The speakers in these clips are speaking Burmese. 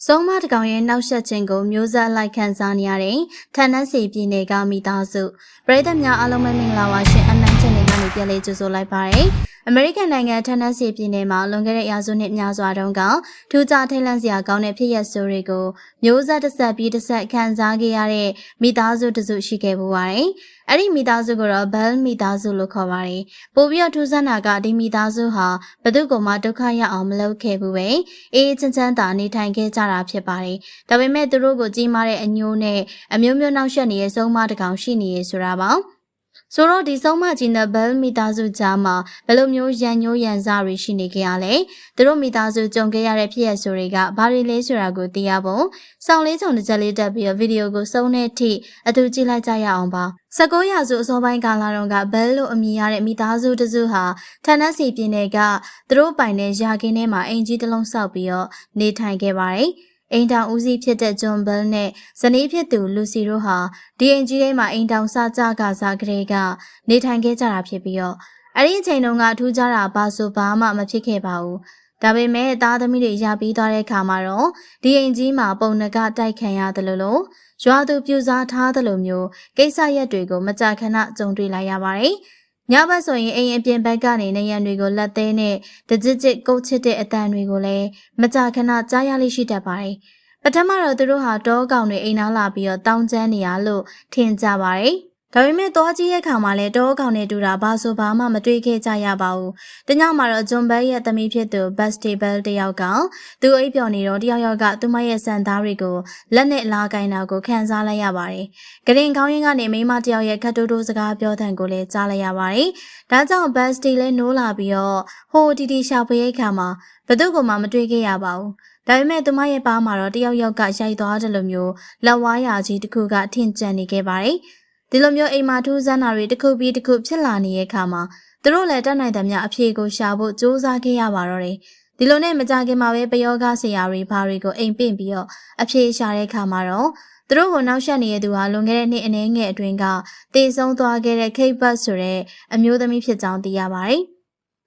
ဆုံးမတကောင်ရဲ့နောက်ဆက်ခြင်းကိုမျိုးဆက်လိုက်ခံစားနေရတဲ့ဌာနစီပြည်နယ်ကမိသားစုပရိသတ်များအားလုံးပဲမင်္ဂလာပါရှင်အမှန်ချန်နယ်ကနေပြန်လည်ကြိုဆိုလိုက်ပါရစေ။အမေရိကန်နိုင်ငံဌာနစီပြည်နယ်မှာလွန်ခဲ့တဲ့ရာစုနှစ်များစွာတုန်းကထူးခြားထိတ်လန့်စရာကောင်းတဲ့ဖြစ်ရပ်ဆိုးတွေကိုမျိုးဆက်တစ်ဆက်ပြီးတစ်ဆက်ခံစားခဲ့ရတဲ့မိသားစုတစုရှိခဲ့ပူပါတယ်။အဲ့ဒီမိသားစုကိုတော့ Bell မိသားစုလို့ခေါ်ပါတယ်။ပို့ပြီးတော့ထူးဆန်းတာကဒီမိသားစုဟာဘယ်သူကမှဒုက္ခရောက်အောင်မလုပ်ခဲ့ဘူးပဲ။အေးချမ်းချမ်းသာနေထိုင်ခဲ့ကြတာဖြစ်ပါတယ်။ဒါပေမဲ့သူတို့ကိုကြီးမားတဲ့အညိုးနဲ့အမျိုးမျိုးနောက်ဆက်နေတဲ့ဆုံးမတကောင်ရှိနေရဆိုတာပါ။ဆိုတော့ဒီဆုံးမကြီးနဲ့ Bell မိသားစုကြားမှာဘယ်လိုမျိုးရန်ညိုးရန်စားတွေရှိနေကြရလဲ။သူတို့မိသားစုကြုံခဲ့ရတဲ့ဖြစ်ရပ်ဆိုတွေကဘာတွေလဲဆိုတာကိုသိရဖို့စောင်းလေးချုံတစ်ချက်လေးတက်ပြီးဗီဒီယိုကိုစုံတဲ့အထိအတူကြည့်လိုက်ကြရအောင်ပါ။19ရာစုအစောပိုင်းကာလတုန်းက Bell လို့အမည်ရတဲ့မိသားစုတစုဟာဌာနစီပြည်နယ်ကသူတို့ပိုင်တဲ့ယာကင်းထဲမှာအင်ကြီးတစ်လုံးဆောက်ပြီးနေထိုင်ခဲ့ပါတယ်။အိမ်တောင်ဦးစီးဖြစ်တဲ့ John Bell နဲ့ဇနီးဖြစ်သူ Lucy တို့ဟာဒီအိမ်ကြီးထဲမှာအိမ်တောင်စားကြကစားကလေးကနေထိုင်ခဲ့ကြတာဖြစ်ပြီးအဲ့ဒီအချိန်တုန်းကထူးခြားတာဘာဆိုဘာမှမဖြစ်ခဲ့ပါဘူး။ဒါပေမဲ့သားသမီးတွေရပြီးသွားတဲ့အခါမှာတော့ဒီအိမ်ကြီးမှာပုံနှကတိုက်ခံရတယ်လို့ရွာသူပြူစားထားတယ်လို့မျိုးကိစ္စရက်တွေကိုမကြာခဏကြုံတွေ့လိုက်ရပါတယ်။ညဘက်ဆိုရင်အိမ်အပြင်ဘက်ကနေနေရန်တွေကိုလက်သေးနဲ့တကြစ်ကြစ်ကုတ်ချစ်တဲ့အတန်တွေကိုလည်းမကြာခဏကြားရလိမ့်ရှိတတ်ပါတယ်။ပထမတော့သူတို့ဟာတောကောင်တွေအိမ်နာလာပြီးတောင်းကျမ်းနေရလို့ထင်ကြပါတယ်။ဒါပေမဲ့သွားကြည့်တဲ့အခါမှာလည်းတောကောင်တွေတူတာဘာဆိုဘာမှမတွေ့ခဲ့ကြရပါဘူး။တညမှာတော့ John Bell ရဲ့သမီးဖြစ်သူ Betsy Bell တယောက်ကသူအိပ်ပျော်နေတော့တယောက်ကသူမရဲ့စံသားတွေကိုလက်နဲ့လာကင်တာကိုခံစားလိုက်ရပါတယ်။ကရင်ကောင်းရင်ကနေမိမတယောက်ရဲ့ခတ်တိုးတိုးစကားပြောတဲ့ကိုလည်းကြားလိုက်ရပါတယ်။ဒါကြောင့် Betsy လည်းနိုးလာပြီးဟိုတီတီရှာဖွေတဲ့အခါမှာဘသူ့ကိုမှမတွေ့ခဲ့ရပါဘူး။ဒါပေမဲ့သူမရဲ့ပါးမှာတော့တယောက်ကရိုက်သွားတယ်လို့မျိုးလက်ဝါးရာကြီးတစ်ခုကထင်ကျန်နေခဲ့ပါတယ်။ဒီလိုမျိုးအိမ်မှာထူးဆန်းတာတွေတစ်ခုပြီးတစ်ခုဖြစ်လာနေတဲ့အခါမှာသူတို့လည်းတတ်နိုင်တဲ့များအဖြေကိုရှာဖို့စူးစမ်းခဲ့ရပါတော့တယ်။ဒီလိုနဲ့မကြခင်မှာပဲပယောဂဆရာတွေဘာတွေကိုအိမ်ပင့်ပြီးအဖြေရှာတဲ့အခါမှာတော့သူတို့ကိုနောက်ဆက်နေတဲ့သူဟာလွန်ခဲ့တဲ့နှစ်အနည်းငယ်အတွင်းကတည်ဆုံးသွားခဲ့တဲ့ Kate Buss ဆိုတဲ့အမျိုးသမီးဖြစ်ကြောင်းသိရပါတယ်။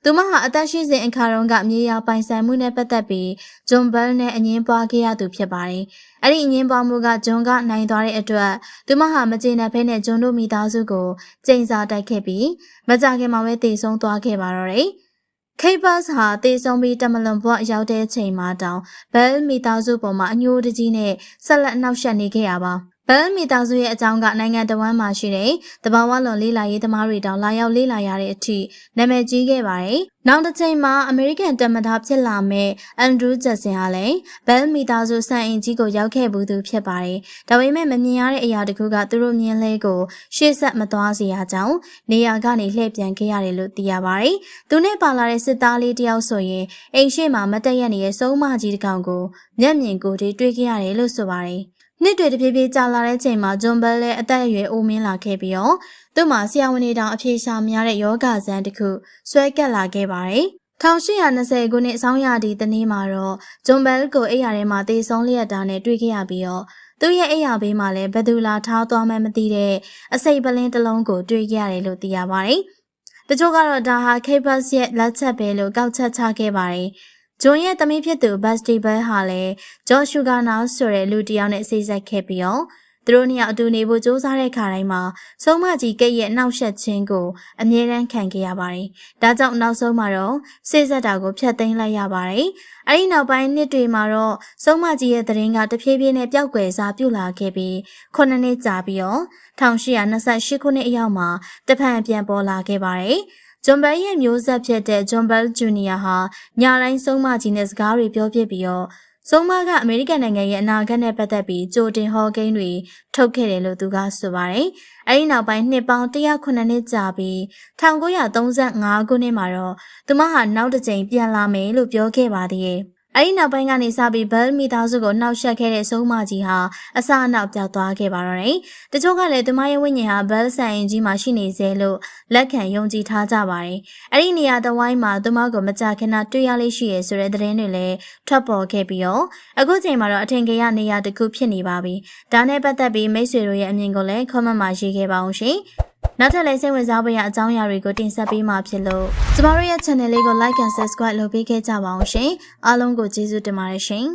သူမဟာအသက်ရှိစဉ်အခါတုန်းကမြေယာပိုင်ဆိုင်မှုနဲ့ပတ်သက်ပြီး John Bell နဲ့အငင်းပွားခဲ့ရသူဖြစ်ပါတယ်။အဲ့ဒီအငင်းပွားမှုက John ကနိုင်သွားတဲ့အတွက်သူမဟာမကျေနပ်ဘဲနဲ့ John တို့မိသားစုကိုကျိန်စာတိုက်ခဲ့ပြီးမကြခင်မှာပဲတည်ဆုံးသွားခဲ့ပါတော့တယ်။ Kate Buss ဟာတည်ဆုံးပြီးတမလွန်ဘွားရောက်တဲ့ချိန်မှာတောင် Bell မိသားစုပေါ်မှာအညိုတကြီးနဲ့ဆက်လက်နှောက်ယှက်နေခဲ့ရပါBell မိသားစုရဲ့အကြောင်းကနိုင်ငံတော်ဝန်မှာရှိတဲ့တဘာဝလွန်လေးလာရေးသမားတွေတောင်လာရောက်လေးလာရတဲ့အထိနာမည်ကြီးခဲ့ပါတယ်။နောက်တစ်ချိန်မှာအမေရိကန်တမန်ဖြစ်လာမဲ့ Andrew Jackson ဟာလည်း Bell မိသားစုစံအိမ်ကြီးကိုရောက်ခဲ့ဘူးသူဖြစ်ပါတယ်။ဒါပေမဲ့မမြင်ရတဲ့အရာတခုကသူတို့မြင်လဲကိုရှေ့ဆက်မသွားစေရကြောင်းနေရာကနေလှည့်ပြန်ခဲ့ရတယ်လို့သိရပါတယ်။သူနဲ့ပါလာတဲ့စစ်သားလေးတယောက်ဆိုရင်အိမ်ရှိမှာမတက်ရက်နေတဲ့စုံမကြီးတစ်ကောင်ကိုမျက်မြင်ကိုယ်တွေ့ခဲ့ရတယ်လို့ဆိုပါတယ်။နှစ်တွေတဖြည်းဖြည်းကြာလာတဲ့ချိန်မှာ John Bell လည်းအသက်အရွယ်အိုမင်းလာခဲ့ပြီးသူ့မှာဆရာဝန်တွေတောင်အဖြေရှာမရတဲ့ယောဂဇန်တစ်ခုဆွဲကပ်လာခဲ့ပါတယ်။1820ခုနှစ်အဆောင်ရာဒီတနေ့မှာတော့ John Bell ကိုအိယာထဲမှာတေဆုံးလျက်တာနဲ့တွေ့ခဲ့ရပြီးသူ့ရဲ့အိယာဘေးမှာလည်းဘယ်သူလာထားသွားမှမသိတဲ့အစိပ်ပလင်းတစ်လုံးကိုတွေ့ခဲ့ရတယ်လို့သိရပါတယ်။တချို့ကတော့ဒါဟာ Kate Buss ရဲ့လက်ချက်ပဲလို့ကောက်ချက်ချခဲ့ပါတယ်။ဂျွန်ရဲ့သမီးဖြစ်သူ Betsy Bell ဟာလည်း George Sugarnow ဆိုတဲ့လူတစ်ယောက်နဲ့စိတ်ဆက်ခဲ့ပြီးသူတို့နှစ်ယောက်အတူနေဖို့စူးစမ်းတဲ့ခါတိုင်းမှာဆုံးမကြီးကိတ်ရဲ့နှောက်ယှက်ခြင်းကိုအမြဲတမ်းခံခဲ့ရပါတယ်။ဒါကြောင့်နောက်ဆုံးမှာတော့စိတ်ဆက်တာကိုဖျက်သိမ်းလိုက်ရပါတယ်။အဲဒီနောက်ပိုင်းနှစ်တွေမှာတော့ဆုံးမကြီးရဲ့သတင်းကတဖြည်းဖြည်းနဲ့ပျောက်ကွယ်စားပြုလာခဲ့ပြီး9နှစ်ကြာပြီး1828ခုနှစ်အရောက်မှာတဖန်ပြန်ပေါ်လာခဲ့ပါတယ်။ John Bell ရဲ့မျိုးဆက်ဖြစ်တဲ့ John Bell Jr. ဟာညတိုင်းဆုံးမကြီးနဲ့စကားတွေပြောဖြစ်ပြီးဆုံးမကအမေရိကန်နိုင်ငံရဲ့အနာဂတ်နဲ့ပတ်သက်ပြီးကြိုတင်ဟောကိန်းတွေထုတ်ခဲ့တယ်လို့သူကဆိုပါတယ်။အဲဒီနောက်ပိုင်းနှစ်ပေါင်း109နှစ်ကြာပြီး1935ခုနှစ်မှာတော့သူမဟာနောက်တစ်ကြိမ်ပြန်လာမယ်လို့ပြောခဲ့ပါသေးတယ်။အဲဒီနောက်ပိုင်းကနေစပြီး Bell မိသားစုကိုနှောက်ယှက်ခဲ့တဲ့ဆုံးမကြီးဟာအစအနောက်ပြောက်သွားခဲ့ပါတော့တယ်။တချို့ကလည်းသူမရဲ့ဝိညာဉ်ဟာ Bell ဆိုင်ရင်ကြီးမှာရှိနေစေလို့လက်ခံယုံကြည်ထားကြပါတယ်။အဲဒီနေရာတစ်ဝိုင်းမှာသူမကိုမကြာခဏတွေ့ရလိမ့်ရှိရဆိုတဲ့သတင်းတွေလည်းထွက်ပေါ်ခဲ့ပြီးအခုချိန်မှာတော့အထင်ကြီးရနေရာတစ်ခုဖြစ်နေပါပြီ။ဒါနဲ့ပတ်သက်ပြီးမိတ်ဆွေတို့ရဲ့အမြင်ကိုလည်း comment မှာရေးခဲ့ပါအောင်ရှင်။နောက်ထပ်လည်းစိတ်ဝင်စားဖွယ်ရာအကြောင်းအရာတွေကိုတင်ဆက်ပေးမှာဖြစ်လို့ကျမတို့ရဲ့ channel လေးကို like and subscribe လုပ်ပေးခဲ့ကြပါအောင်ရှင်အားလုံးကိုကျေးဇူးတင်ပါတယ်ရှင်